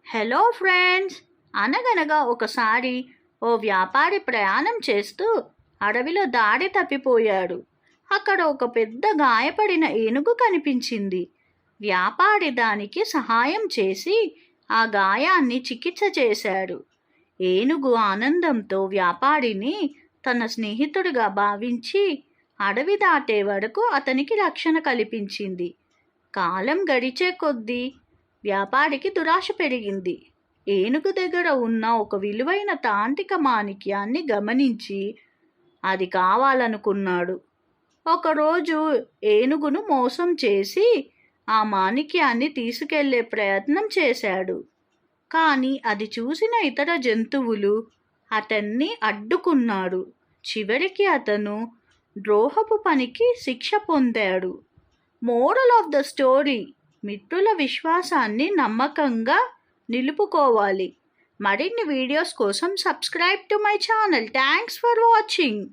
Hello friends, అనగనగా ఒకసారి ఓ వ్యాపారి ప్రయాణం చేస్తూ అడవిలో దారి తప్పిపోయాడు. అక్కడ ఒక పెద్ద గాయపడిన ఏనుగు కనిపించింది. వ్యాపారి దానికి సహాయం చేసి ఆ గాయాన్ని చికిత్స చేశాడు. ఏనుగు ఆనందంతో వ్యాపారిని తన స్నేహితుడిగా భావించి అడవి దాటే వరకు అతనికి రక్షణ కల్పించింది. కాలం గడిచే కొద్దీ వ్యాపారికి దురాశ పెరిగింది. ఏనుగు దగ్గర ఉన్న ఒక విలువైన తాంత్రిక మాణిక్యాన్ని గమనించి అది కావాలనుకున్నాడు. ఒకరోజు ఏనుగును మోసం చేసి ఆ మాణిక్యాన్ని తీసుకెళ్లే ప్రయత్నం చేశాడు. కానీ అది చూసిన ఇతర జంతువులు అతన్ని అడ్డుకున్నాడు. చివరికి అతను ద్రోహపు పనికి శిక్ష పొందాడు. మోరల్ ఆఫ్ ద స్టోరీ: మిత్రుల విశ్వాసాన్ని నమ్మకంగా నిలుపుకోవాలి. మరిన్ని వీడియోస్ కోసం subscribe to my channel. Thanks for watching.